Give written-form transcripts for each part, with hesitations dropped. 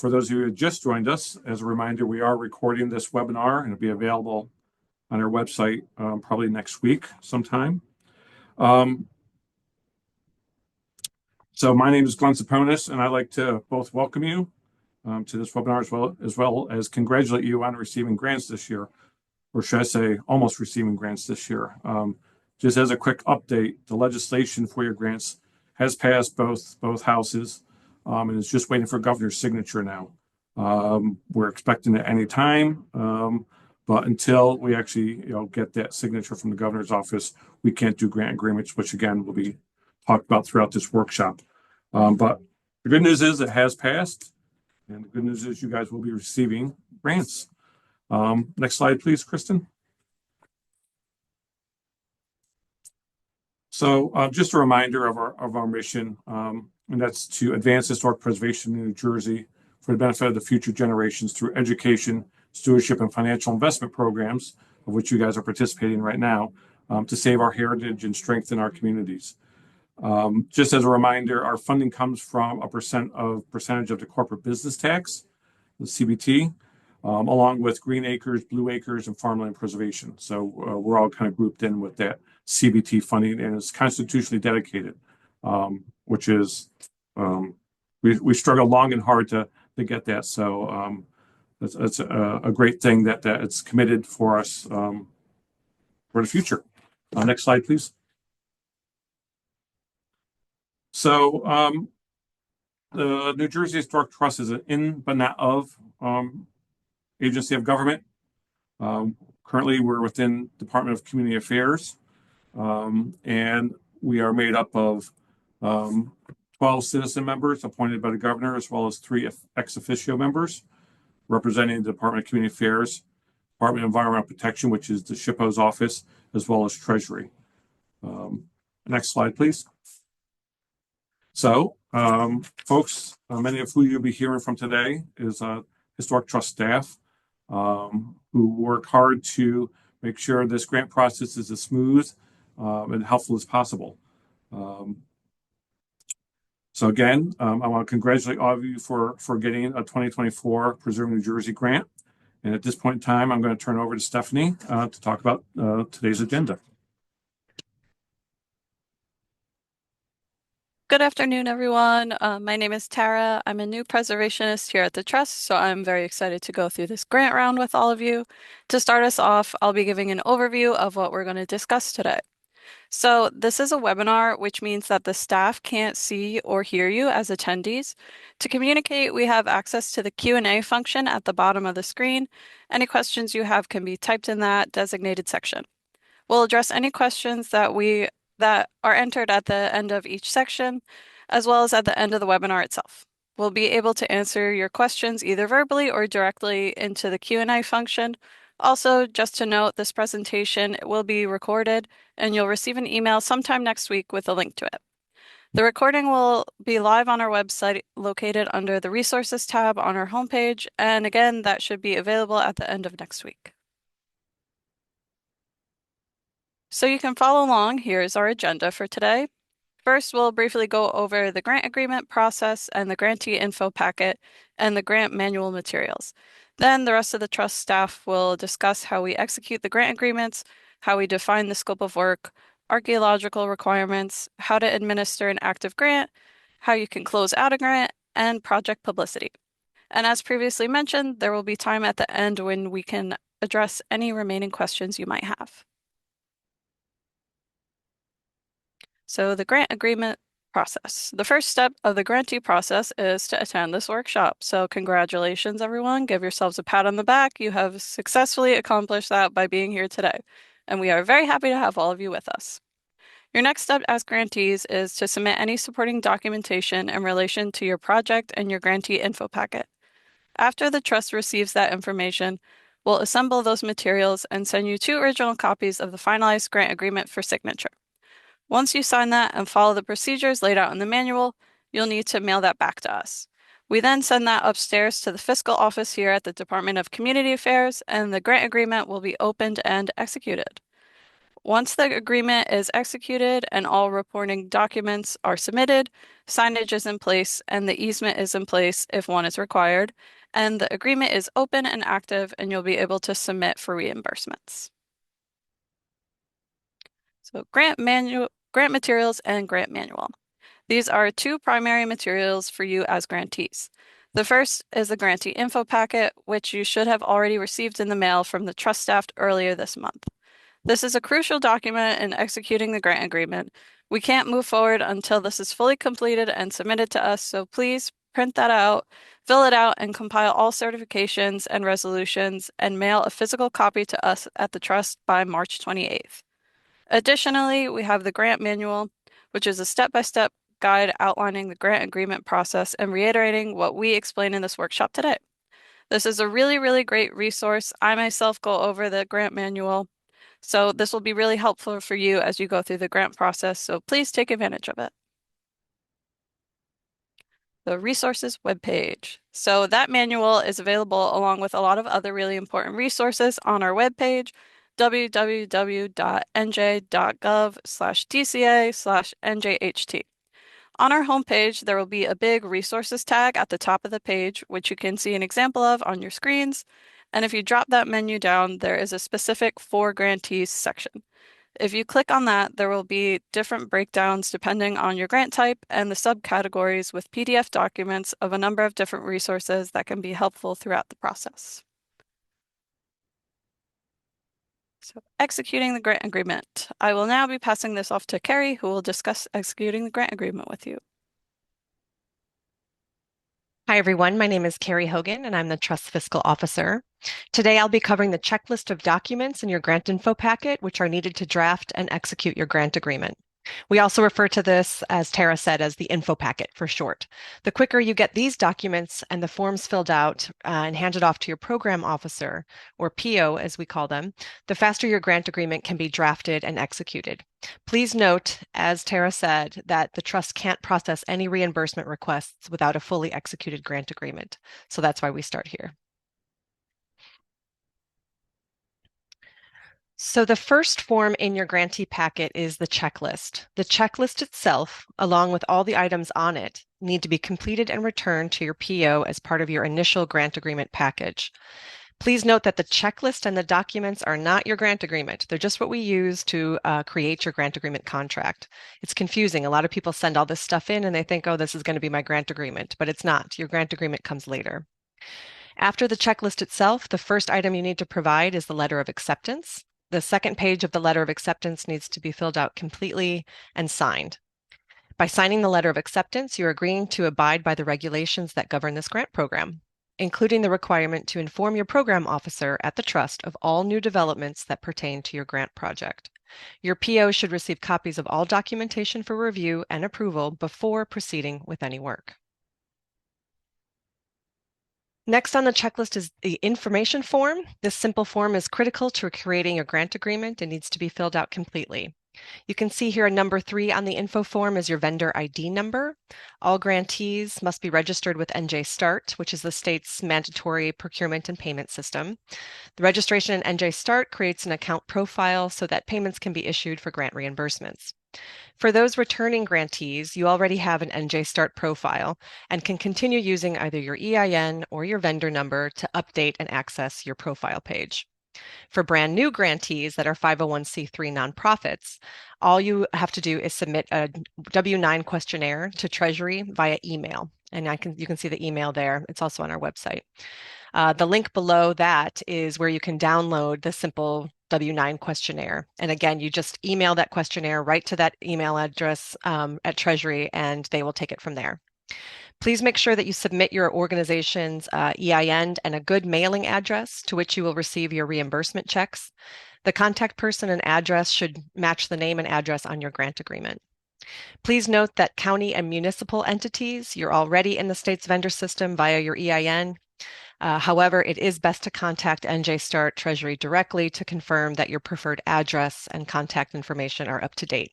For those of you who just joined us, as a reminder, we are recording this webinar and it'll be available on our website probably next week sometime. So my name is Glenn Saponis, and I'd like to both welcome you to this webinar as well as congratulate you on receiving grants this year, or should I say almost receiving grants this year. Just as a quick update, the legislation for your grants has passed both houses and is just waiting for governor's signature now. We're expecting it any time, but until we actually get that signature from the governor's office, we can't do grant agreements, which again will be talked about throughout this workshop. But the good news is it has passed, and the good news is you guys will be receiving grants. Next slide, please, Kristen. So just a reminder of our mission, and that's to advance historic preservation in New Jersey for the benefit of the future generations through education, stewardship, and financial investment programs, of which you guys are participating right now, to save our heritage and strengthen our communities. Just as a reminder, our funding comes from a percentage of the corporate business tax, the CBT, along with green acres, blue acres, and farmland preservation. So we're all kind of grouped in with that CBT funding, and it's constitutionally dedicated, which is we struggled long and hard to get that. So it's a great thing that it's committed for us for the future. Next slide, please. So the New Jersey Historic Trust is an in but not of agency of government. Currently, we're within Department of Community Affairs, and we are made up of 12 citizen members appointed by the governor, as well as 3 ex officio members representing the Department of Community Affairs, Department of Environmental Protection, which is the SHPO's office, as well as Treasury. Next slide, please. So, folks, many of who you'll be hearing from today is Historic Trust staff who work hard to make sure this grant process is as smooth and helpful as possible. So again, I want to congratulate all of you for getting a 2024 Preserve New Jersey grant. And at this point in time, I'm going to turn it over to Stephanie to talk about today's agenda. Good afternoon, everyone. My name is Tara. I'm a new preservationist here at the Trust, so I'm very excited to go through this grant round with all of you. To start us off, I'll be giving an overview of what we're going to discuss today. So this is a webinar, which means that the staff can't see or hear you as attendees. To communicate, we have access to the Q&A function at the bottom of the screen. Any questions you have can be typed in that designated section. We'll address any questions that are entered at the end of each section, as well as at the end of the webinar itself. We'll be able to answer your questions either verbally or directly into the Q&A function. Also, just to note, this presentation will be recorded, and you'll receive an email sometime next week with a link to it. The recording will be live on our website, located under the Resources tab on our homepage, and again, that should be available at the end of next week. So you can follow along. Here's our agenda for today. First, we'll briefly go over the grant agreement process and the grantee info packet and the grant manual materials. Then the rest of the Trust staff will discuss how we execute the grant agreements, how we define the scope of work, archaeological requirements, how to administer an active grant, how you can close out a grant, and project publicity. And as previously mentioned, there will be time at the end when we can address any remaining questions you might have. So the grant agreement process. The first step of the grantee process is to attend this workshop. So congratulations, everyone. Give yourselves a pat on the back. You have successfully accomplished that by being here today. And we are very happy to have all of you with us. Your next step as grantees is to submit any supporting documentation in relation to your project and your grantee info packet. After the Trust receives that information, we'll assemble those materials and send you 2 original copies of the finalized grant agreement for signature. Once you sign that and follow the procedures laid out in the manual, you'll need to mail that back to us. We then send that upstairs to the fiscal office here at the Department of Community Affairs, and the grant agreement will be opened and executed. Once the agreement is executed and all reporting documents are submitted, signage is in place, and the easement is in place if one is required, and the agreement is open and active, and you'll be able to submit for reimbursements. So grant materials and grant manual. These are two primary materials for you as grantees. The first is the grantee info packet, which you should have already received in the mail from the trust staff earlier this month. This is a crucial document in executing the grant agreement. We can't move forward until this is fully completed and submitted to us, so please print that out, fill it out, and compile all certifications and resolutions, and mail a physical copy to us at the trust by March 28th. Additionally, we have the grant manual, which is a step-by-step guide outlining the grant agreement process and reiterating what we explained in this workshop today. This is a really, really great resource. I myself go over the grant manual, so this will be really helpful for you as you go through the grant process, so please take advantage of it. The resources webpage. So that manual is available along with a lot of other really important resources on our webpage, www.nj.gov/dca/njht. On our homepage, there will be a big resources tag at the top of the page, which you can see an example of on your screens. And if you drop that menu down, there is a specific for grantees section. If you click on that, there will be different breakdowns depending on your grant type and the subcategories with PDF documents of a number of different resources that can be helpful throughout the process. So executing the grant agreement. I will now be passing this off to Carrie, who will discuss executing the grant agreement with you. Hi, everyone. My name is Carrie Hogan, and I'm the Trust Fiscal Officer. Today, I'll be covering the checklist of documents in your grant info packet, which are needed to draft and execute your grant agreement. We also refer to this, as Tara said, as the info packet for short. The quicker you get these documents and the forms filled out and handed off to your program officer, or PO as we call them, the faster your grant agreement can be drafted and executed. Please note, as Tara said, that the trust can't process any reimbursement requests without a fully executed grant agreement. So that's why we start here. So the first form in your grantee packet is the checklist. The checklist itself, along with all the items on it, need to be completed and returned to your PO as part of your initial grant agreement package. Please note that the checklist and the documents are not your grant agreement. They're just what we use to create your grant agreement contract. It's confusing. A lot of people send all this stuff in and they think, oh, this is going to be my grant agreement, but it's not. Your grant agreement comes later. After the checklist itself, the first item you need to provide is the letter of acceptance. The second page of the letter of acceptance needs to be filled out completely and signed. By signing the letter of acceptance, you're agreeing to abide by the regulations that govern this grant program, including the requirement to inform your program officer at the trust of all new developments that pertain to your grant project. Your PO should receive copies of all documentation for review and approval before proceeding with any work. Next on the checklist is the information form. This simple form is critical to creating your grant agreement and needs to be filled out completely. You can see here number 3 on the info form is your vendor ID number. All grantees must be registered with NJ Start, which is the state's mandatory procurement and payment system. The registration in NJ Start creates an account profile so that payments can be issued for grant reimbursements. For those returning grantees, you already have an NJ Start profile and can continue using either your EIN or your vendor number to update and access your profile page. For brand new grantees that are 501c3 nonprofits, all you have to do is submit a W-9 questionnaire to Treasury via email. And you can see the email there. It's also on our website. The link below that is where you can download the simple W-9 questionnaire. And again, you just email that questionnaire right to that email address at Treasury, and they will take it from there. Please make sure that you submit your organization's EIN and a good mailing address to which you will receive your reimbursement checks. The contact person and address should match the name and address on your grant agreement. Please note that county and municipal entities, you're already in the state's vendor system via your EIN. However, it is best to contact NJ Start Treasury directly to confirm that your preferred address and contact information are up to date.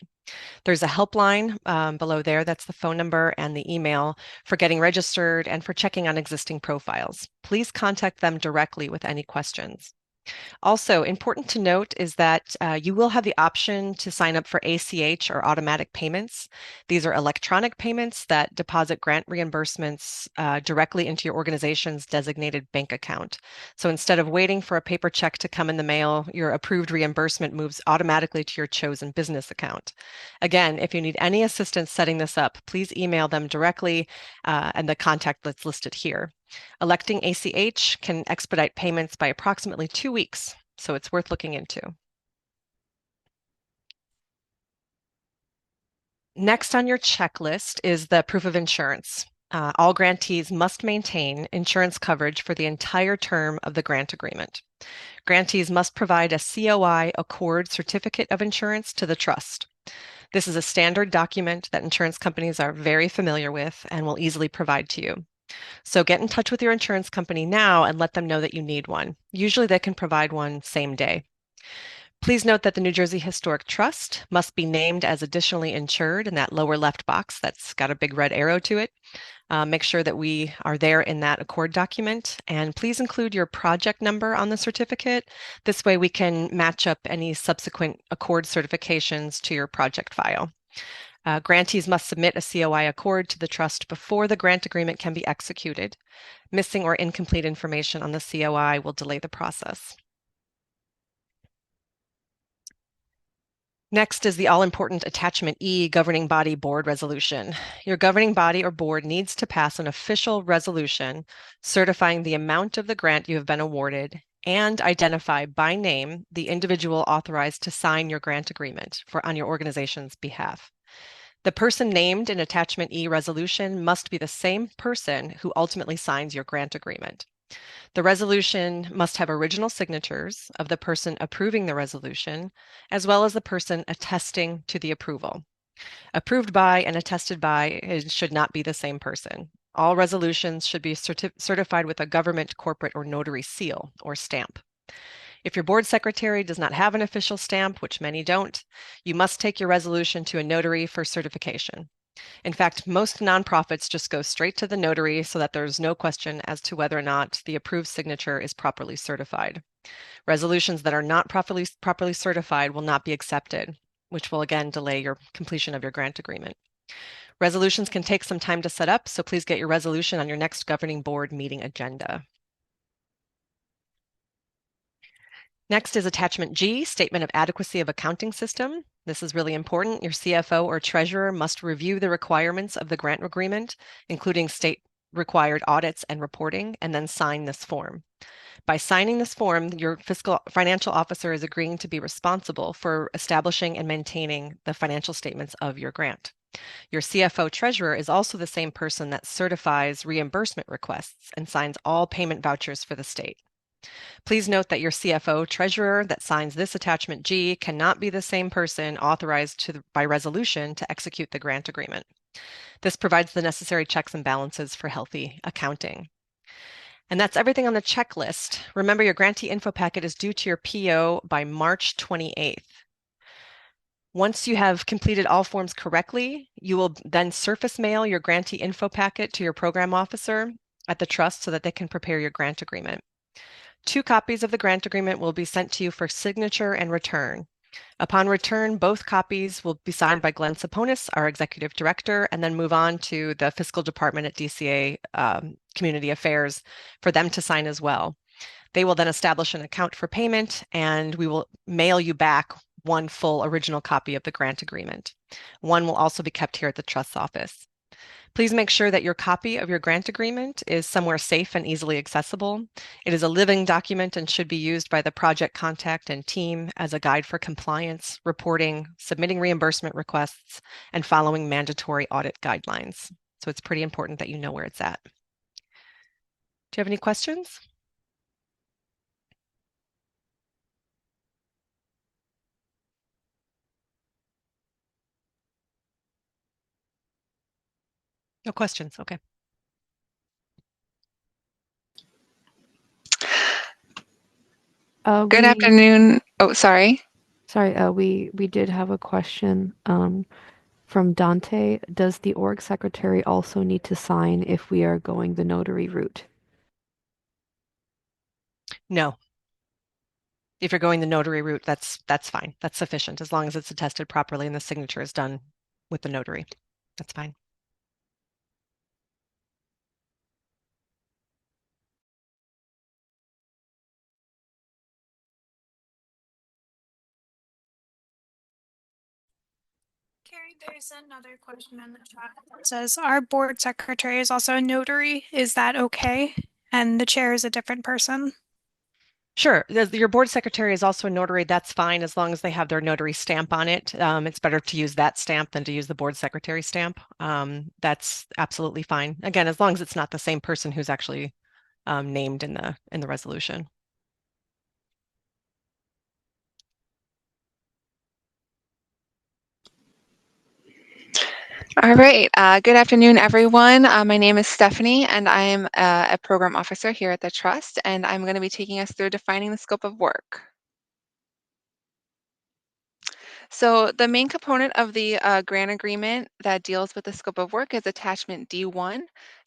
There's a helpline below there. That's the phone number and the email for getting registered and for checking on existing profiles. Please contact them directly with any questions. Also, important to note is that you will have the option to sign up for ACH or automatic payments. These are electronic payments that deposit grant reimbursements directly into your organization's designated bank account. So instead of waiting for a paper check to come in the mail, your approved reimbursement moves automatically to your chosen business account. Again, if you need any assistance setting this up, please email them directly and the contact that's listed here. Electing ACH can expedite payments by approximately 2 weeks, so it's worth looking into. Next on your checklist is the proof of insurance. All grantees must maintain insurance coverage for the entire term of the grant agreement. Grantees must provide a COI Accord Certificate of Insurance to the trust. This is a standard document that insurance companies are very familiar with and will easily provide to you. So get in touch with your insurance company now and let them know that you need one. Usually they can provide one same day. Please note that the New Jersey Historic Trust must be named as additionally insured in that lower left box that's got a big red arrow to it. Make sure that we are there in that Accord document, and please include your project number on the certificate. This way we can match up any subsequent Accord certifications to your project file. Grantees must submit a COI Accord to the trust before the grant agreement can be executed. Missing or incomplete information on the COI will delay the process. Next is the all-important Attachment E Governing Body Board Resolution. Your governing body or board needs to pass an official resolution certifying the amount of the grant you have been awarded and identify by name the individual authorized to sign your grant agreement on your organization's behalf. The person named in Attachment E resolution must be the same person who ultimately signs your grant agreement. The resolution must have original signatures of the person approving the resolution, as well as the person attesting to the approval. Approved by and attested by should not be the same person. All resolutions should be certified with a government, corporate, or notary seal or stamp. If your board secretary does not have an official stamp, which many don't, you must take your resolution to a notary for certification. In fact, most nonprofits just go straight to the notary so that there's no question as to whether or not the approved signature is properly certified. Resolutions that are not properly certified will not be accepted, which will again delay your completion of your grant agreement. Resolutions can take some time to set up, so please get your resolution on your next governing board meeting agenda. Next is Attachment G, Statement of Adequacy of Accounting System. This is really important. Your CFO or treasurer must review the requirements of the grant agreement, including state required audits and reporting, and then sign this form. By signing this form, your financial officer is agreeing to be responsible for establishing and maintaining the financial statements of your grant. Your CFO treasurer is also the same person that certifies reimbursement requests and signs all payment vouchers for the state. Please note that your CFO treasurer that signs this Attachment G cannot be the same person authorized by resolution to execute the grant agreement. This provides the necessary checks and balances for healthy accounting. And that's everything on the checklist. Remember, your grantee info packet is due to your PO by March 28th. Once you have completed all forms correctly, you will then surface mail your grantee info packet to your program officer at the trust so that they can prepare your grant agreement. 2 copies of the grant agreement will be sent to you for signature and return. Upon return, both copies will be signed by Glenn Saponis, our executive director, and then move on to the fiscal department at DCA Community Affairs for them to sign as well. They will then establish an account for payment, and we will mail you back one full original copy of the grant agreement. One will also be kept here at the trust's office. Please make sure that your copy of your grant agreement is somewhere safe and easily accessible. It is a living document and should be used by the project contact and team as a guide for compliance, reporting, submitting reimbursement requests, and following mandatory audit guidelines. So it's pretty important that you know where it's at. Do you have any questions? No questions. Okay. Good afternoon. Oh, sorry. Sorry, we did have a question from Dante. Does the org secretary also need to sign if we are going the notary route? No. If you're going the notary route, that's fine. That's sufficient as long as it's attested properly and the signature is done with the notary. That's fine. Carrie, there's another question in the chat that says, our board secretary is also a notary. Is that okay? And the chair is a different person. Sure. Your board secretary is also a notary. That's fine as long as they have their notary stamp on it. It's better to use that stamp than to use the board secretary stamp. That's absolutely fine. Again, as long as it's not the same person who's actually named in the resolution. All right. Good afternoon, everyone. My name is Stephanie, and I'm a program officer here at the Trust, and I'm going to be taking us through defining the scope of work. So the main component of the grant agreement that deals with the scope of work is attachment D1,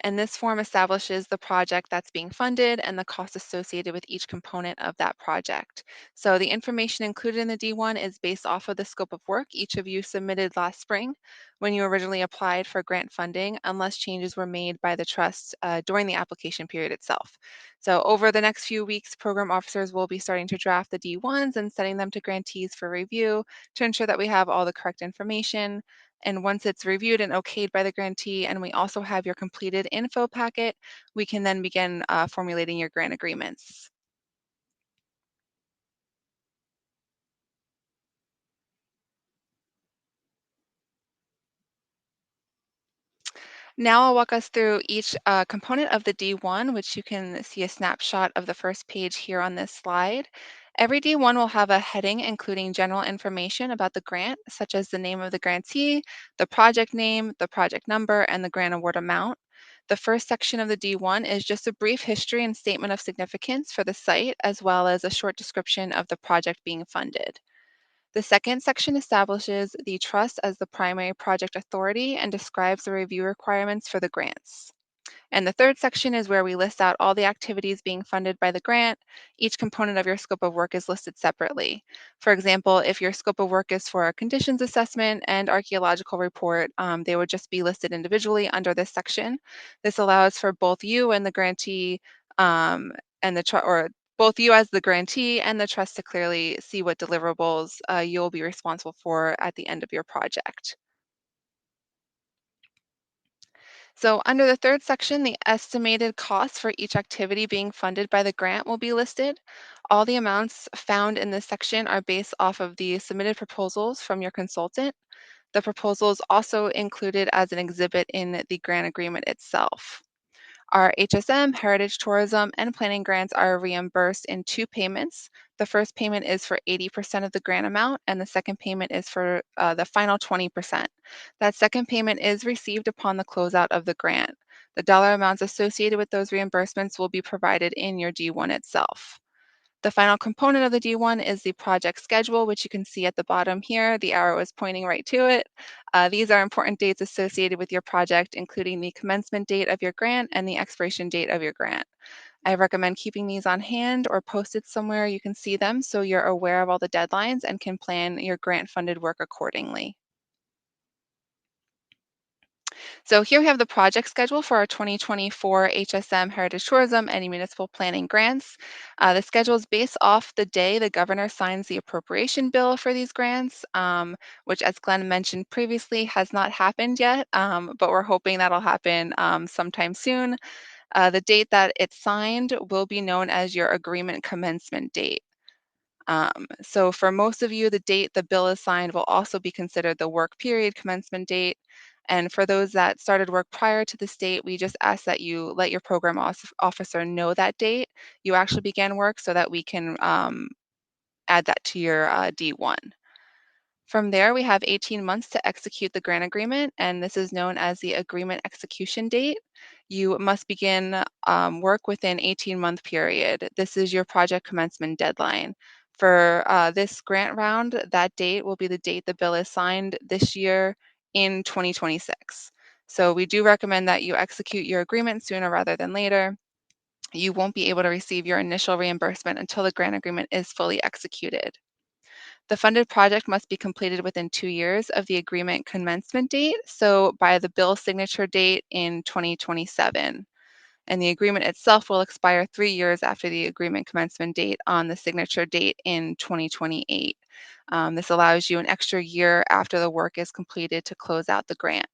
and this form establishes the project that's being funded and the costs associated with each component of that project. So the information included in the D1 is based off of the scope of work each of you submitted last spring when you originally applied for grant funding, unless changes were made by the trust during the application period itself. So over the next few weeks, program officers will be starting to draft the D1s and sending them to grantees for review to ensure that we have all the correct information. And once it's reviewed and okayed by the grantee, and we also have your completed info packet, we can then begin formulating your grant agreements. Now I'll walk us through each component of the D1, which you can see a snapshot of the first page here on this slide. Every D1 will have a heading including general information about the grant, such as the name of the grantee, the project name, the project number, and the grant award amount. The first section of the D1 is just a brief history and statement of significance for the site, as well as a short description of the project being funded. The second section establishes the trust as the primary project authority and describes the review requirements for the grants. And the third section is where we list out all the activities being funded by the grant. Each component of your scope of work is listed separately. For example, if your scope of work is for a conditions assessment and archaeological report, they would just be listed individually under this section. This allows for both you and the grantee and both you as the grantee and the trust to clearly see what deliverables you'll be responsible for at the end of your project. So under the third section, the estimated costs for each activity being funded by the grant will be listed. All the amounts found in this section are based off of the submitted proposals from your consultant. The proposal is also included as an exhibit in the grant agreement itself. Our HSM, Heritage Tourism, and Planning grants are reimbursed in two payments. The first payment is for 80% of the grant amount, and the second payment is for the final 20%. That second payment is received upon the closeout of the grant. The dollar amounts associated with those reimbursements will be provided in your D1 itself. The final component of the D1 is the project schedule, which you can see at the bottom here. The arrow is pointing right to it. These are important dates associated with your project, including the commencement date of your grant and the expiration date of your grant. I recommend keeping these on hand or posted somewhere you can see them so you're aware of all the deadlines and can plan your grant-funded work accordingly. So here we have the project schedule for our 2024 HSM Heritage Tourism and Municipal Planning grants. The schedule is based off the day the governor signs the appropriation bill for these grants, which, as Glenn mentioned previously, has not happened yet, but we're hoping that'll happen sometime soon. The date that it's signed will be known as your agreement commencement date. So for most of you, the date the bill is signed will also be considered the work period commencement date. And for those that started work prior to this date, we just ask that you let your program officer know that date you actually began work so that we can add that to your D1. From there, we have 18 months to execute the grant agreement, and this is known as the agreement execution date. You must begin work within 18-month period. This is your project commencement deadline. For this grant round, that date will be the date the bill is signed this year in 2026. So we do recommend that you execute your agreement sooner rather than later. you won't be able to receive your initial reimbursement until the grant agreement is fully executed. The funded project must be completed within 2 years of the agreement commencement date, so by the bill signature date in 2027. And the agreement itself will expire 3 years after the agreement commencement date on the signature date in 2028. This allows you an extra year after the work is completed to close out the grant.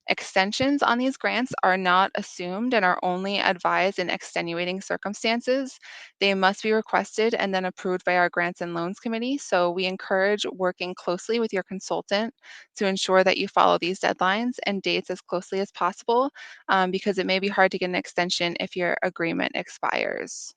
Extensions on these grants are not assumed and are only advised in extenuating circumstances. They must be requested and then approved by our Grants and Loans Committee. So we encourage working closely with your consultant to ensure that you follow these deadlines and dates as closely as possible, because it may be hard to get an extension if your agreement expires.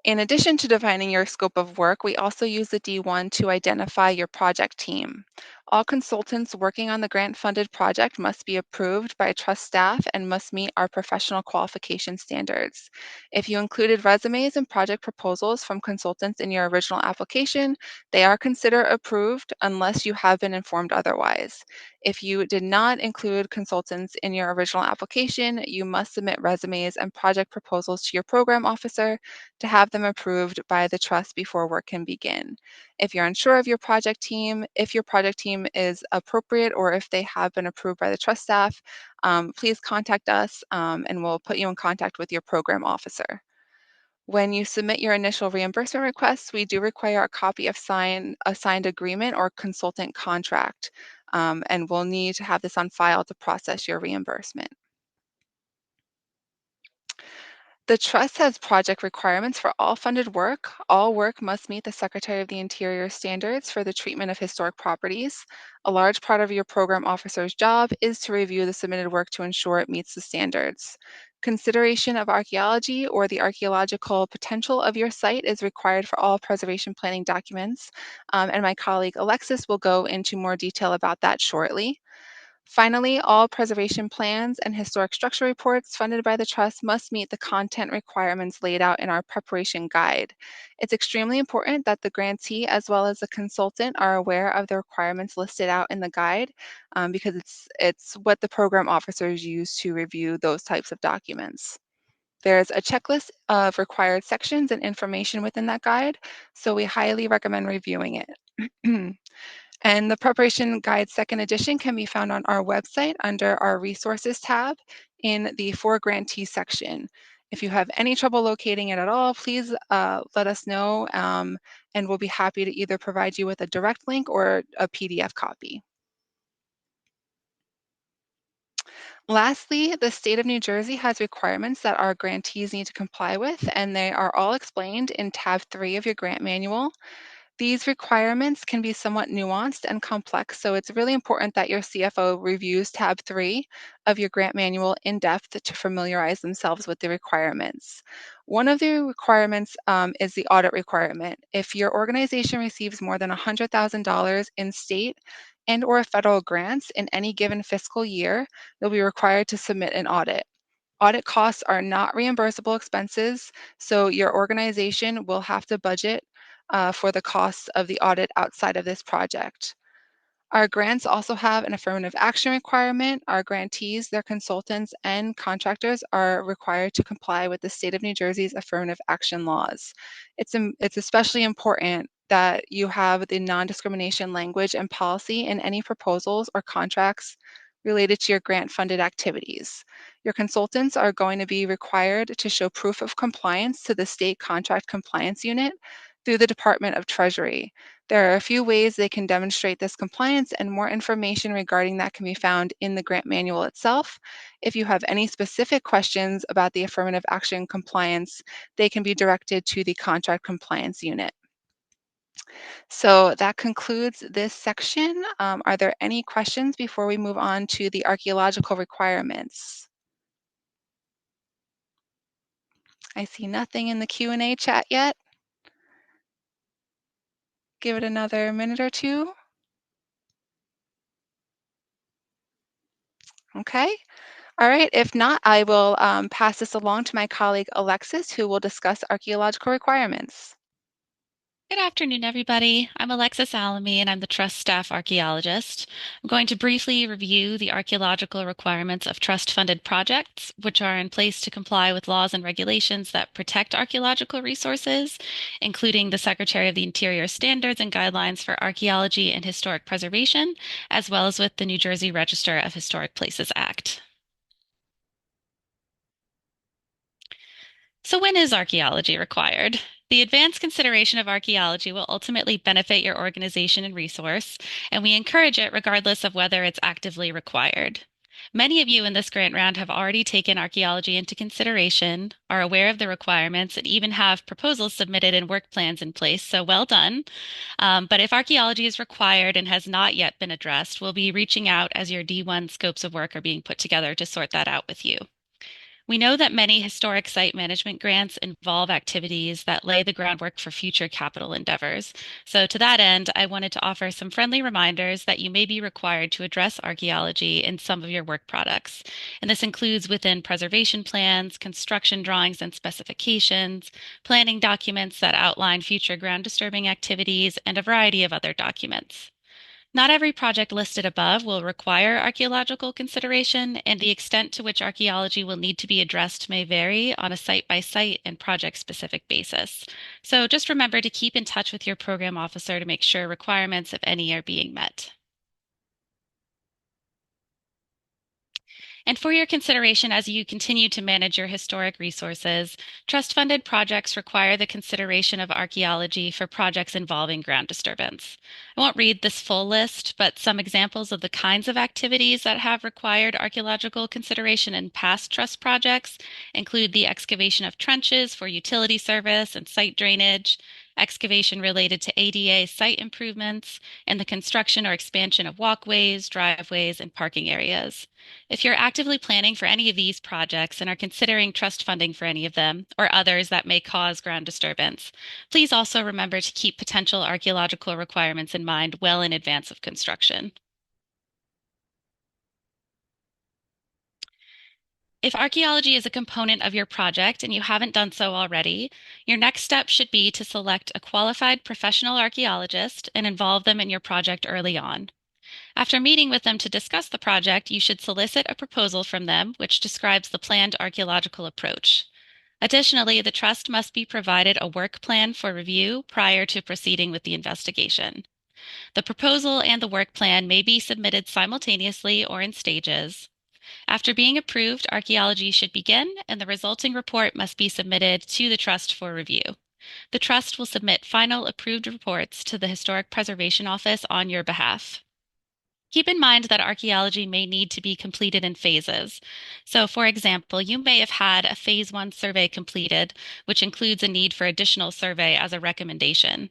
In addition to defining your scope of work, we also use the D1 to identify your project team. All consultants working on the grant-funded project must be approved by trust staff and must meet our professional qualification standards. If you included resumes and project proposals from consultants in your original application, they are considered approved unless you have been informed otherwise. If you did not include consultants in your original application, you must submit resumes and project proposals to your program officer to have them approved by the trust before work can begin. If you're unsure of your project team, if your project team is appropriate or if they have been approved by the trust staff, please contact us and we'll put you in contact with your program officer. When you submit your initial reimbursement request, we do require a copy of a signed agreement or consultant contract, and we'll need to have this on file to process your reimbursement. The trust has project requirements for all funded work. All work must meet the Secretary of the Interior standards for the treatment of historic properties. A large part of your program officer's job is to review the submitted work to ensure it meets the standards. Consideration of archaeology or the archaeological potential of your site is required for all preservation planning documents, and my colleague Alexis will go into more detail about that shortly. Finally, all preservation plans and historic structure reports funded by the Trust must meet the content requirements laid out in our preparation guide. It's extremely important that the grantee as well as the consultant are aware of the requirements listed out in the guide, because it's what the program officers use to review those types of documents. There's a checklist of required sections and information within that guide, so we highly recommend reviewing it. And the preparation guide second edition can be found on our website under our resources tab in the for grantee section. If you have any trouble locating it at all, please let us know, and we'll be happy to either provide you with a direct link or a PDF copy. Lastly, the state of New Jersey has requirements that our grantees need to comply with, and they are all explained in tab 3 of your grant manual. These requirements can be somewhat nuanced and complex, so it's really important that your CFO reviews tab 3 of your grant manual in depth to familiarize themselves with the requirements. One of the requirements is the audit requirement. If your organization receives more than $100,000 in state and or federal grants in any given fiscal year, you'll be required to submit an audit. Audit costs are not reimbursable expenses, so your organization will have to budget for the costs of the audit outside of this project. Our grants also have an affirmative action requirement. Our grantees, their consultants, and contractors are required to comply with the state of New Jersey's affirmative action laws. It's especially important that you have the non-discrimination language and policy in any proposals or contracts related to your grant-funded activities. Your consultants are going to be required to show proof of compliance to the State Contract Compliance Unit through the Department of Treasury. There are a few ways they can demonstrate this compliance, and more information regarding that can be found in the grant manual itself. If you have any specific questions about the affirmative action compliance, they can be directed to the Contract Compliance Unit. So that concludes this section. Are there any questions before we move on to the archaeological requirements? I see nothing in the Q&A chat yet. Give it another minute or two. Okay. All right. If not, I will pass this along to my colleague Alexis, who will discuss archaeological requirements. Good afternoon, everybody. I'm Alexis Alamy, and I'm the Trust Staff Archaeologist. I'm going to briefly review the archaeological requirements of trust-funded projects, which are in place to comply with laws and regulations that protect archaeological resources, including the Secretary of the Interior Standards and Guidelines for Archaeology and Historic Preservation, as well as with the New Jersey Register of Historic Places Act. So when is archaeology required? The advanced consideration of archaeology will ultimately benefit your organization and resource, and we encourage it regardless of whether it's actively required. Many of you in this grant round have already taken archaeology into consideration, are aware of the requirements, and even have proposals submitted and work plans in place, so well done. But if archaeology is required and has not yet been addressed, we'll be reaching out as your D1 scopes of work are being put together to sort that out with you. We know that many historic site management grants involve activities that lay the groundwork for future capital endeavors. So to that end, I wanted to offer some friendly reminders that you may be required to address archaeology in some of your work products. And this includes within preservation plans, construction drawings and specifications, planning documents that outline future ground disturbing activities, and a variety of other documents. Not every project listed above will require archaeological consideration, and the extent to which archaeology will need to be addressed may vary on a site-by-site and project-specific basis. So just remember to keep in touch with your program officer to make sure requirements, if any, are being met. And for your consideration as you continue to manage your historic resources, trust-funded projects require the consideration of archaeology for projects involving ground disturbance. I won't read this full list, but some examples of the kinds of activities that have required archaeological consideration in past trust projects include the excavation of trenches for utility service and site drainage, excavation related to ADA site improvements, and the construction or expansion of walkways, driveways, and parking areas. If you're actively planning for any of these projects and are considering trust funding for any of them or others that may cause ground disturbance, please also remember to keep potential archaeological requirements in mind well in advance of construction. If archaeology is a component of your project and you haven't done so already, your next step should be to select a qualified professional archaeologist and involve them in your project early on. After meeting with them to discuss the project, you should solicit a proposal from them which describes the planned archaeological approach. Additionally, the trust must be provided a work plan for review prior to proceeding with the investigation. The proposal and the work plan may be submitted simultaneously or in stages. After being approved, archaeology should begin, and the resulting report must be submitted to the trust for review. The trust will submit final approved reports to the Historic Preservation Office on your behalf. Keep in mind that archaeology may need to be completed in phases. So, for example, you may have had a Phase 1 survey completed, which includes a need for additional survey as a recommendation.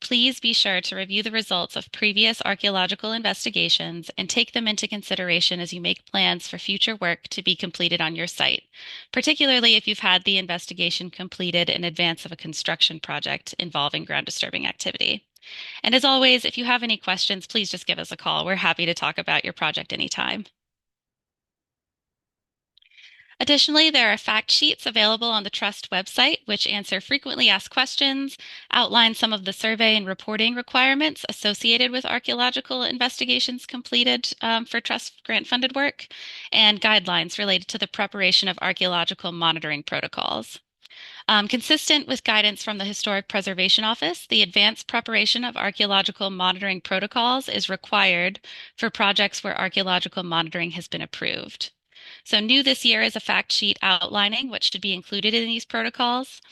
Please be sure to review the results of previous archaeological investigations and take them into consideration as you make plans for future work to be completed on your site, particularly if you've had the investigation completed in advance of a construction project involving ground disturbing activity. And as always, if you have any questions, please just give us a call. We're happy to talk about your project anytime. Additionally, there are fact sheets available on the Trust website, which answer frequently asked questions, outline some of the survey and reporting requirements associated with archaeological investigations completed for Trust grant-funded work, and guidelines related to the preparation of archaeological monitoring protocols. Consistent with guidance from the Historic Preservation Office, the advanced preparation of archaeological monitoring protocols is required for projects where archaeological monitoring has been approved. So new this year is a fact sheet outlining what should be included in these protocols.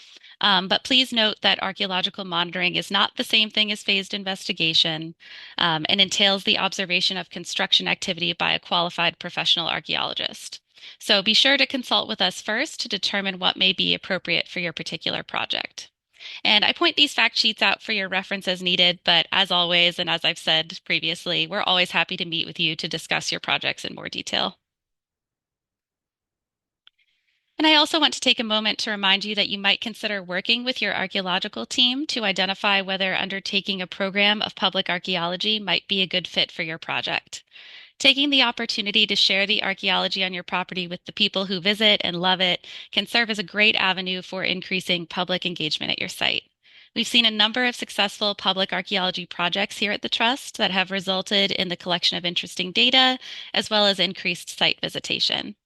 But please note that archaeological monitoring is not the same thing as phased investigation and entails the observation of construction activity by a qualified professional archaeologist. So be sure to consult with us first to determine what may be appropriate for your particular project. And I point these fact sheets out for your reference as needed, but as always, and as I've said previously, we're always happy to meet with you to discuss your projects in more detail. And I also want to take a moment to remind you that you might consider working with your archaeological team to identify whether undertaking a program of public archaeology might be a good fit for your project. Taking the opportunity to share the archaeology on your property with the people who visit and love it can serve as a great avenue for increasing public engagement at your site. We've seen a number of successful public archaeology projects here at the Trust that have resulted in the collection of interesting data, as well as increased site visitation.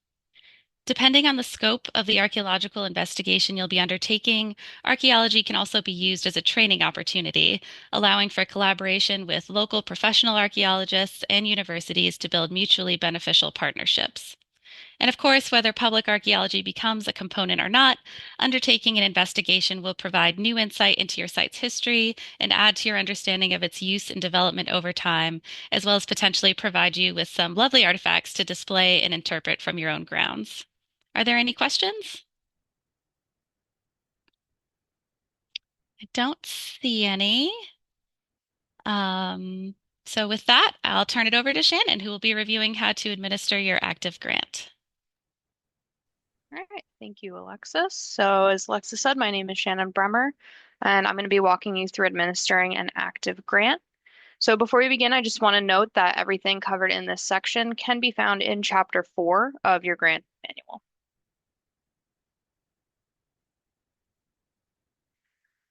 Depending on the scope of the archaeological investigation you'll be undertaking, archaeology can also be used as a training opportunity, allowing for collaboration with local professional archaeologists and universities to build mutually beneficial partnerships. And of course, whether public archaeology becomes a component or not, undertaking an investigation will provide new insight into your site's history and add to your understanding of its use and development over time, as well as potentially provide you with some lovely artifacts to display and interpret from your own grounds. Are there any questions? I don't see any. So with that, I'll turn it over to Shannon, who will be reviewing how to administer your active grant. All right, thank you, Alexis. So as Alexis said, my name is Shannon Bremer, and I'm going to be walking you through administering an active grant. So before we begin, I just want to note that everything covered in this section can be found in Chapter 4 of your grant manual.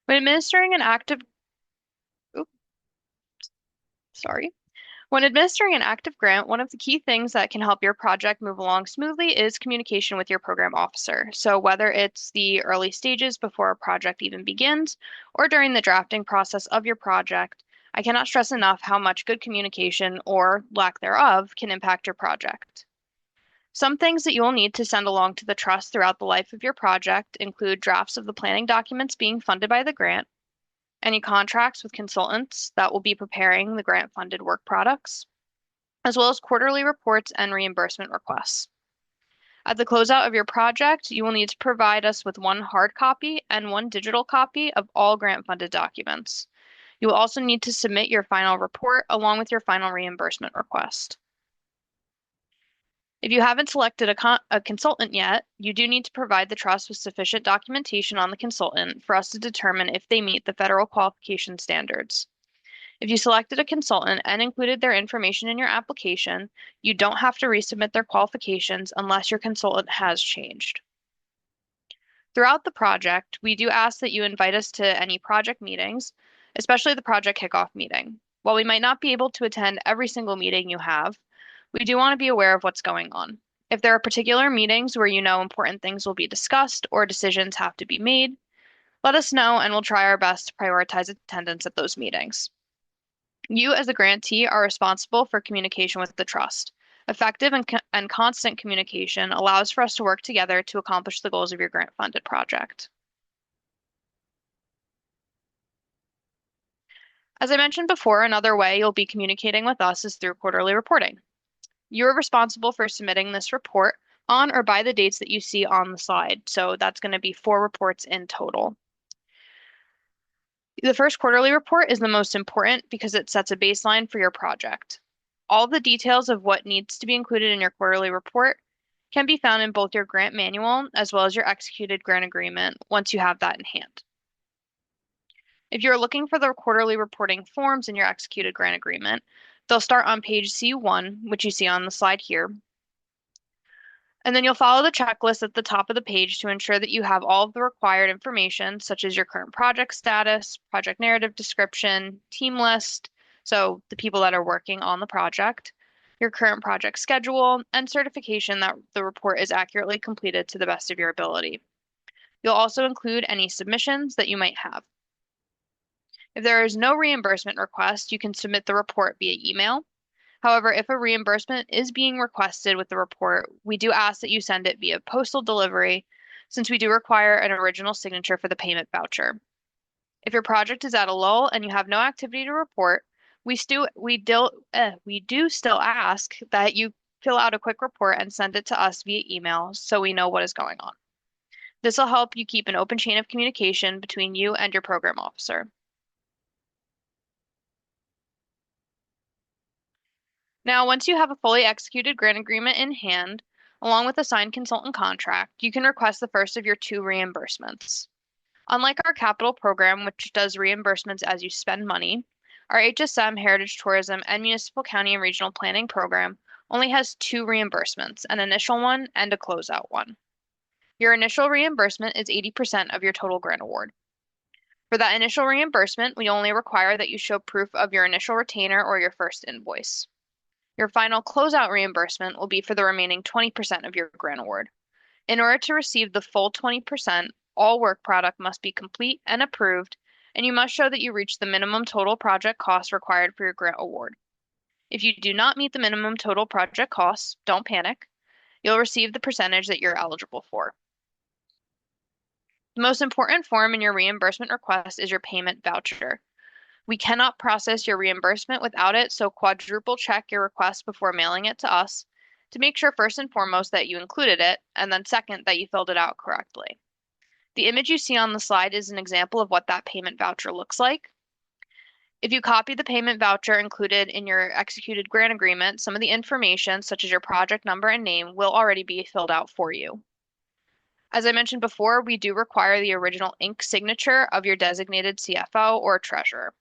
When administering an active, When administering an active grant, one of the key things that can help your project move along smoothly is communication with your program officer. So whether it's the early stages before a project even begins or during the drafting process of your project, I cannot stress enough how much good communication or lack thereof can impact your project. Some things that you will need to send along to the trust throughout the life of your project include drafts of the planning documents being funded by the grant, any contracts with consultants that will be preparing the grant-funded work products, as well as quarterly reports and reimbursement requests. At the closeout of your project, you will need to provide us with one hard copy and one digital copy of all grant-funded documents. You will also need to submit your final report along with your final reimbursement request. If you haven't selected a consultant yet, you do need to provide the trust with sufficient documentation on the consultant for us to determine if they meet the federal qualification standards. If you selected a consultant and included their information in your application, you don't have to resubmit their qualifications unless your consultant has changed. Throughout the project, we do ask that you invite us to any project meetings, especially the project kickoff meeting. While we might not be able to attend every single meeting you have, we do want to be aware of what's going on. If there are particular meetings where you know important things will be discussed or decisions have to be made, let us know and we'll try our best to prioritize attendance at those meetings. You as a grantee are responsible for communication with the trust. Effective and constant communication allows for us to work together to accomplish the goals of your grant-funded project. As I mentioned before, another way you'll be communicating with us is through quarterly reporting. You're responsible for submitting this report on or by the dates that you see on the slide. So that's going to be 4 reports in total. The first quarterly report is the most important because it sets a baseline for your project. All the details of what needs to be included in your quarterly report can be found in both your grant manual as well as your executed grant agreement once you have that in hand. If you're looking for the quarterly reporting forms in your executed grant agreement, they'll start on page C1, which you see on the slide here. And then you'll follow the checklist at the top of the page to ensure that you have all of the required information, such as your current project status, project narrative description, team list, so the people that are working on the project, your current project schedule, and certification that the report is accurately completed to the best of your ability. You'll also include any submissions that you might have. If there is no reimbursement request, you can submit the report via email. However, if a reimbursement is being requested with the report, we do ask that you send it via postal delivery, since we do require an original signature for the payment voucher. If your project is at a lull and you have no activity to report, we do still ask that you fill out a quick report and send it to us via email so we know what is going on. This will help you keep an open chain of communication between you and your program officer. Now, once you have a fully executed grant agreement in hand, along with a signed consultant contract, you can request the first of your 2 reimbursements. Unlike our capital program, which does reimbursements as you spend money, our HSM, Heritage Tourism, and Municipal, County, and Regional Planning program only has 2 reimbursements, an initial one and a closeout one. Your initial reimbursement is 80% of your total grant award. For that initial reimbursement, we only require that you show proof of your initial retainer or your first invoice. Your final closeout reimbursement will be for the remaining 20% of your grant award. In order to receive the full 20%, all work product must be complete and approved, and you must show that you reach the minimum total project cost required for your grant award. If you do not meet the minimum total project costs, don't panic. You'll receive the percentage that you're eligible for. The most important form in your reimbursement request is your payment voucher. We cannot process your reimbursement without it, so quadruple check your request before mailing it to us to make sure first and foremost that you included it, and then second that you filled it out correctly. The image you see on the slide is an example of what that payment voucher looks like. If you copy the payment voucher included in your executed grant agreement, some of the information, such as your project number and name, will already be filled out for you. As I mentioned before, we do require the original ink signature of your designated CFO or treasurer.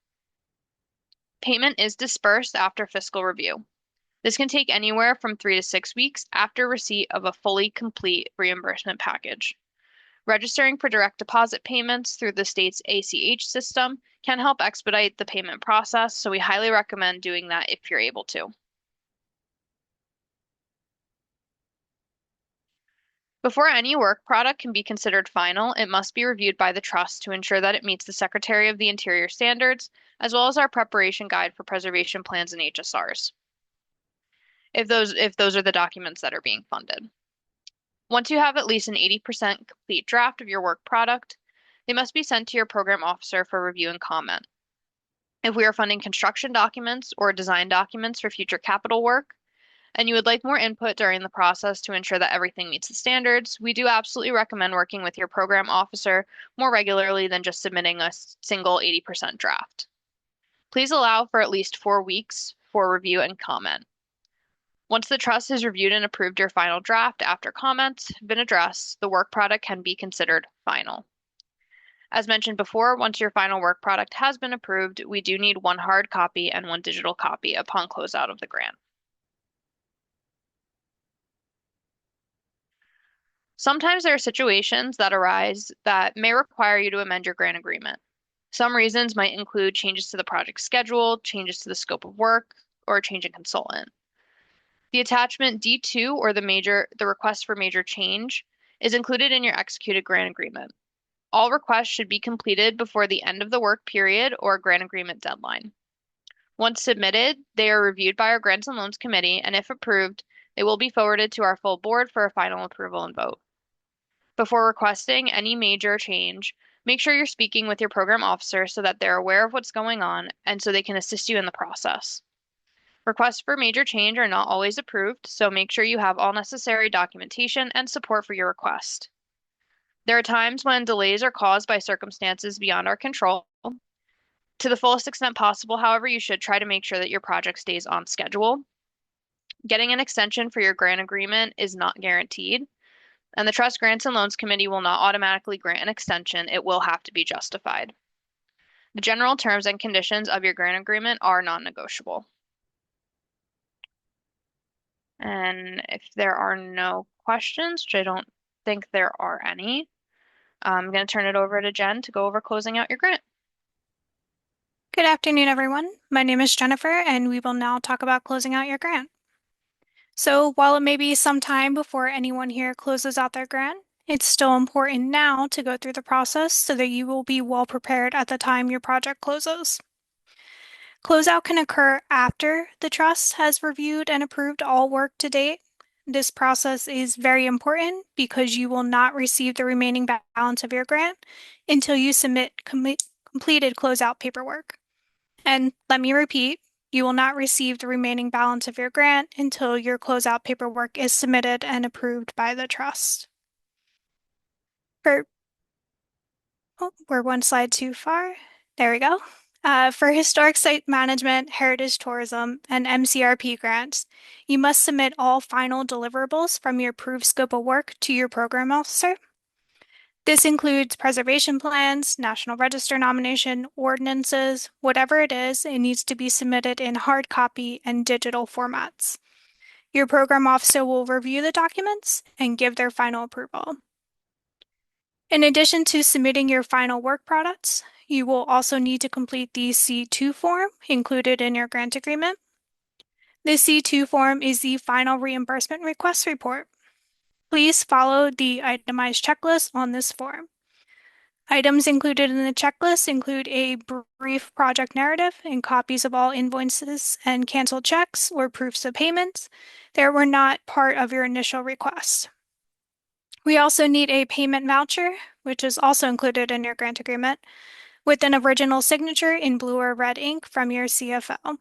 Payment is disbursed after fiscal review. This can take anywhere from 3 to 6 weeks after receipt of a fully complete reimbursement package. Registering for direct deposit payments through the state's ACH system can help expedite the payment process, so we highly recommend doing that if you're able to. Before any work product can be considered final, it must be reviewed by the trust to ensure that it meets the Secretary of the Interior standards, as well as our preparation guide for preservation plans and HSRs, if those are the documents that are being funded. Once you have at least an 80% complete draft of your work product, they must be sent to your program officer for review and comment. If we are funding construction documents or design documents for future capital work, and you would like more input during the process to ensure that everything meets the standards, we do absolutely recommend working with your program officer more regularly than just submitting a single 80% draft. Please allow for at least 4 weeks for review and comment. Once the trust has reviewed and approved your final draft after comments have been addressed, the work product can be considered final. As mentioned before, once your final work product has been approved, we do need 1 hard copy and 1 digital copy upon closeout of the grant. Sometimes there are situations that arise that may require you to amend your grant agreement. Some reasons might include changes to the project schedule, changes to the scope of work, or a change in consultant. The attachment D2, or the request for major change, is included in your executed grant agreement. All requests should be completed before the end of the work period or grant agreement deadline. Once submitted, they are reviewed by our Grants and Loans Committee, and if approved, they will be forwarded to our full board for a final approval and vote. Before requesting any major change, make sure you're speaking with your program officer so that they're aware of what's going on and so they can assist you in the process. Requests for major change are not always approved, so make sure you have all necessary documentation and support for your request. There are times when delays are caused by circumstances beyond our control. To the fullest extent possible, however, you should try to make sure that your project stays on schedule. Getting an extension for your grant agreement is not guaranteed, and the Trust Grants and Loans Committee will not automatically grant an extension. It will have to be justified. The general terms and conditions of your grant agreement are non-negotiable. And if there are no questions, which I don't think there are any, I'm going to turn it over to Jen to go over closing out your grant. Good afternoon, everyone. My name is Jennifer, and we will now talk about closing out your grant. So while it may be some time before anyone here closes out their grant, it's still important now to go through the process so that you will be well prepared at the time your project closes. Closeout can occur after the trust has reviewed and approved all work to date. This process is very important because you will not receive the remaining balance of your grant until you submit completed closeout paperwork. And let me repeat, you will not receive the remaining balance of your grant until your closeout paperwork is submitted and approved by the trust. We're 1 slide too far. There we go. For historic site management, heritage tourism, and MCRP grants, you must submit all final deliverables from your approved scope of work to your program officer. This includes preservation plans, National Register nomination, ordinances, whatever it is, it needs to be submitted in hard copy and digital formats. Your program officer will review the documents and give their final approval. In addition to submitting your final work products, you will also need to complete the C2 form included in your grant agreement. The C2 form is the final reimbursement request report. Please follow the itemized checklist on this form. Items included in the checklist include a brief project narrative and copies of all invoices and canceled checks or proofs of payments that were not part of your initial request. We also need a payment voucher, which is also included in your grant agreement, with an original signature in blue or red ink from your CFO.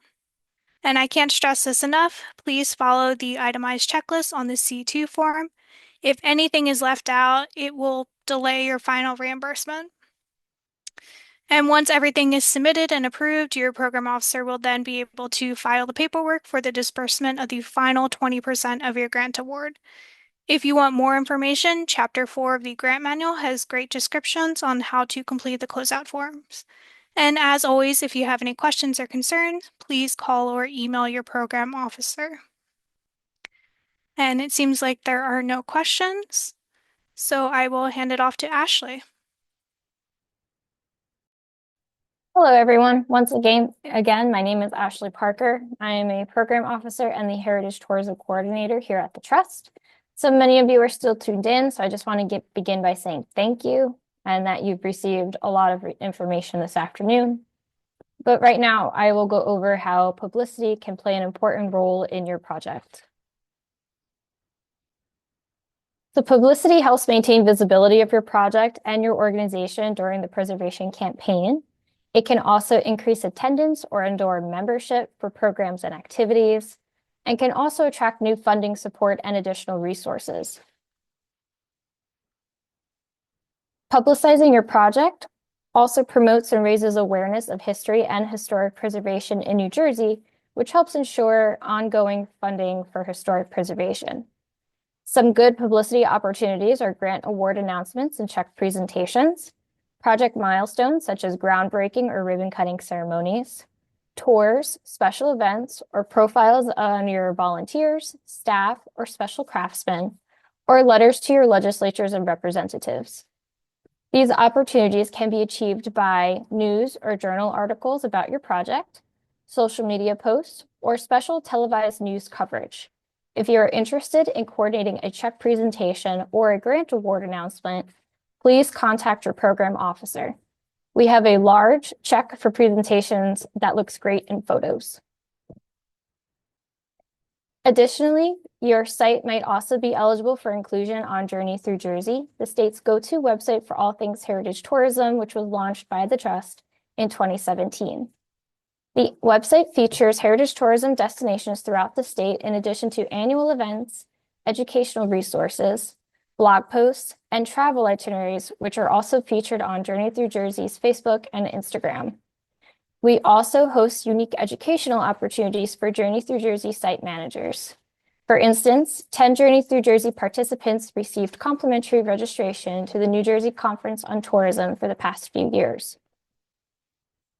And I can't stress this enough, please follow the itemized checklist on the C2 form. If anything is left out, it will delay your final reimbursement. And once everything is submitted and approved, your program officer will then be able to file the paperwork for the disbursement of the final 20% of your grant award. If you want more information, Chapter 4 of the grant manual has great descriptions on how to complete the closeout forms. And as always, if you have any questions or concerns, please call or email your program officer. And it seems like there are no questions, so I will hand it off to Ashley. Hello, everyone. Once again, my name is Ashley Parker. I am a program officer and the Heritage Tourism Coordinator here at the Trust. So many of you are still tuned in, so I just want to begin by saying thank you and that you've received a lot of information this afternoon. But right now, I will go over how publicity can play an important role in your project. So publicity helps maintain visibility of your project and your organization during the preservation campaign. It can also increase attendance or indoor membership for programs and activities, and can also attract new funding support and additional resources. Publicizing your project also promotes and raises awareness of history and historic preservation in New Jersey, which helps ensure ongoing funding for historic preservation. Some good publicity opportunities are grant award announcements and check presentations, project milestones such as groundbreaking or ribbon cutting ceremonies, tours, special events, or profiles on your volunteers, staff, or special craftsmen, or letters to your legislatures and representatives. These opportunities can be achieved by news or journal articles about your project, social media posts, or special televised news coverage. If you are interested in coordinating a check presentation or a grant award announcement, please contact your program officer. We have a large check for presentations that looks great in photos. Additionally, your site might also be eligible for inclusion on Journey Through Jersey, the state's go-to website for all things heritage tourism, which was launched by the Trust in 2017. The website features heritage tourism destinations throughout the state, in addition to annual events, educational resources, blog posts, and travel itineraries, which are also featured on Journey Through Jersey's Facebook and Instagram. We also host unique educational opportunities for Journey Through Jersey site managers. For instance, 10 Journey Through Jersey participants received complimentary registration to the New Jersey Conference on Tourism for the past few years.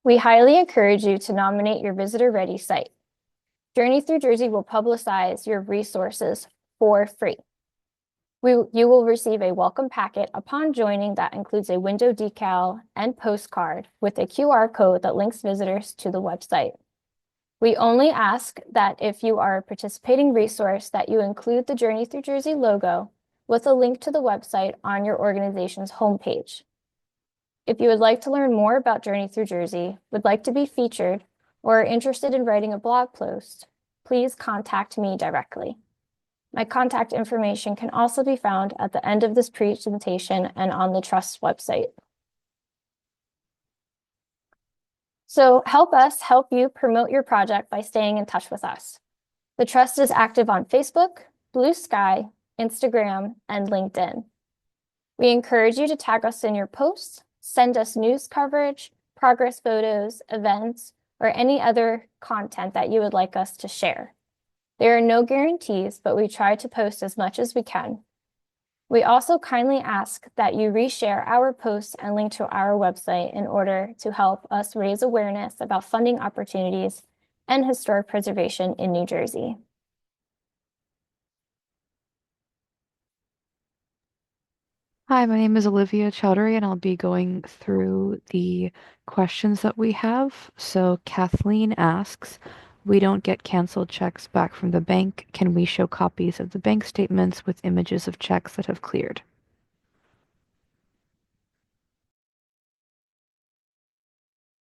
We highly encourage you to nominate your visitor-ready site. Journey Through Jersey will publicize your resources for free. You will receive a welcome packet upon joining that includes a window decal and postcard with a QR code that links visitors to the website. We only ask that if you are a participating resource that you include the Journey Through Jersey logo with a link to the website on your organization's homepage. If you would like to learn more about Journey Through Jersey, would like to be featured, or are interested in writing a blog post, please contact me directly. My contact information can also be found at the end of this presentation and on the Trust's website. So help us help you promote your project by staying in touch with us. The Trust is active on Facebook, Blue Sky, Instagram, and LinkedIn. We encourage you to tag us in your posts, send us news coverage, progress photos, events, or any other content that you would like us to share. There are no guarantees, but we try to post as much as we can. We also kindly ask that you reshare our posts and link to our website in order to help us raise awareness about funding opportunities and historic preservation in New Jersey. Hi, my name is Olivia Chowdhury, and I'll be going through the questions that we have. So Kathleen asks, we don't get canceled checks back from the bank. Can we show copies of the bank statements with images of checks that have cleared?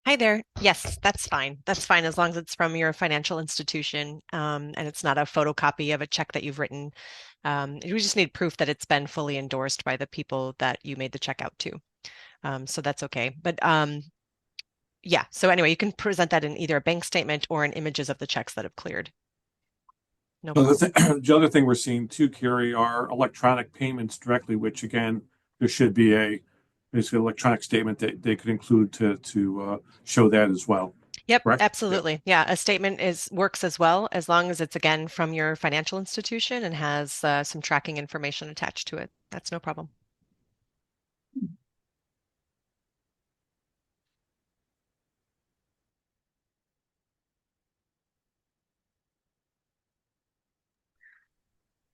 Hi there. Yes, that's fine. That's fine as long as it's from your financial institution and it's not a photocopy of a check that you've written. We just need proof that it's been fully endorsed by the people that you made the check out to. So that's okay. But yeah, so anyway, you can present that in either a bank statement or in images of the checks that have cleared. No problem. The other thing we're seeing too, Carrie, are electronic payments directly, which again, there should be a basically electronic statement that they could include to show that as well. Yep, Correct? absolutely. Yeah, a statement works as well as long as it's again from your financial institution and has some tracking information attached to it. That's no problem.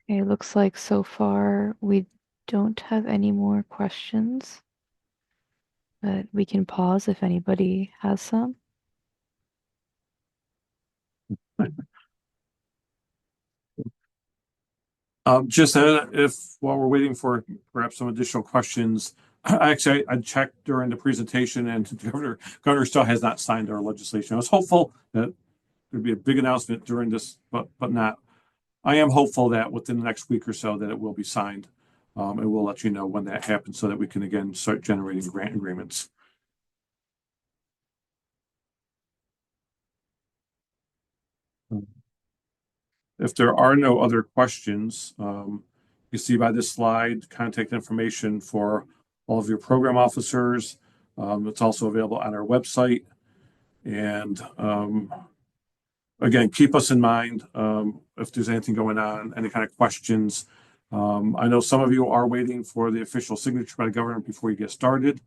Okay, looks like so far we don't have any more questions, but we can pause if anybody has some. Just if while we're waiting for perhaps some additional questions, actually I checked during the presentation, and the governor still has not signed our legislation. I was hopeful that there'd be a big announcement during this, but not. I am hopeful that within the next week or so that it will be signed, and we'll let you know when that happens so that we can again start generating grant agreements. If there are no other questions, you see by this slide contact information for all of your program officers. It's also available on our website. And again, keep us in mind if there's anything going on, any kind of questions. I know some of you are waiting for the official signature by the governor before you get started.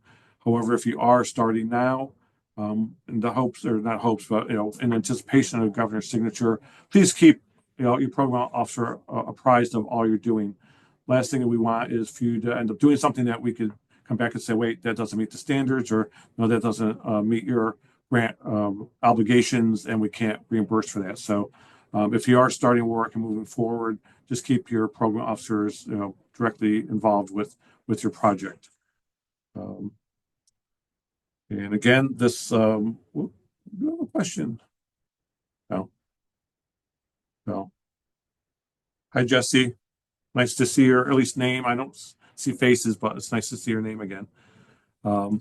However, if you are starting now, in the hopes, or not hopes, but in anticipation of the governor's signature, please keep your program officer apprised of all you're doing. Last thing that we want is for you to end up doing something that we could come back and say, wait, that doesn't meet the standards, or no, that doesn't meet your grant obligations, and we can't reimburse for that. So if you are starting work and moving forward, just keep your program officers directly involved with your project. And again, this do you have a question? No. No. Hi, Jesse. Nice to see your, at least name. I don't see faces, but it's nice to see your name again. I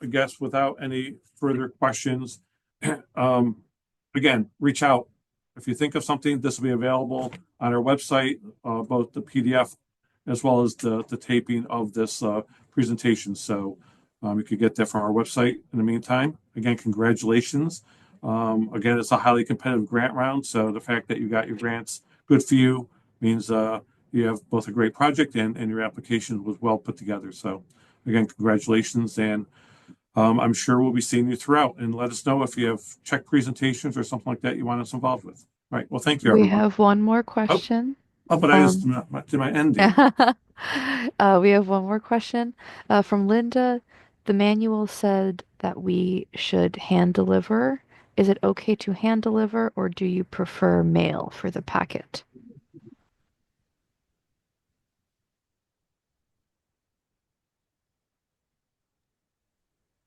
guess without any further questions, again, reach out. If you think of something, this will be available on our website, both the PDF as well as the taping of this presentation. So you could get that from our website in the meantime. Again, congratulations. Again, it's a highly competitive grant round. So the fact that you got your grants, good for you, means you have both a great project and your application was well put together. So again, congratulations. And I'm sure we'll be seeing you throughout, and let us know if you have check presentations or something like that you want us involved with. All right. Well, thank you, everyone. We have one more question. But I just did my ending. We have one more question from Linda. The manual said that we should hand deliver. Is it okay to hand deliver, or do you prefer mail for the packet?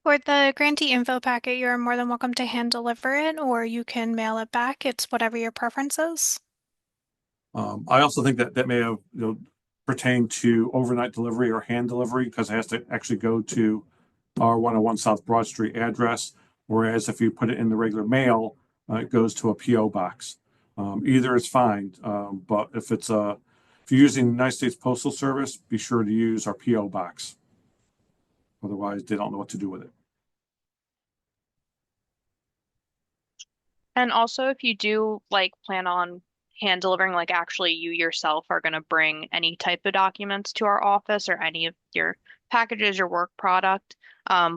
For the grantee info packet, you're more than welcome to hand deliver it, or you can mail it back. It's whatever your preference is. I also think that may have pertain to overnight delivery or hand delivery, because it has to actually go to our 101 South Broad Street address. Whereas if you put it in the regular mail, it goes to a PO box. Either is fine, but if you're using the United States Postal Service, be sure to use our PO box. Otherwise, they don't know what to do with it. And also, if you do plan on hand delivering, actually you yourself are going to bring any type of documents to our office or any of your packages, your work product,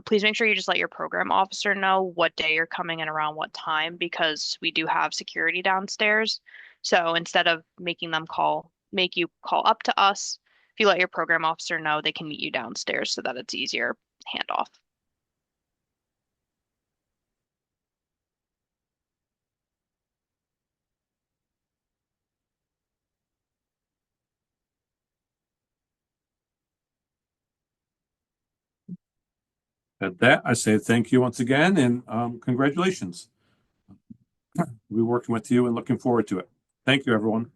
please make sure you just let your program officer know what day you're coming and around what time, because we do have security downstairs. So instead of make you call up to us, if you let your program officer know, they can meet you downstairs so that it's easier handoff. At that, I say thank you once again and congratulations. We'll be working with you and looking forward to it. Thank you, everyone.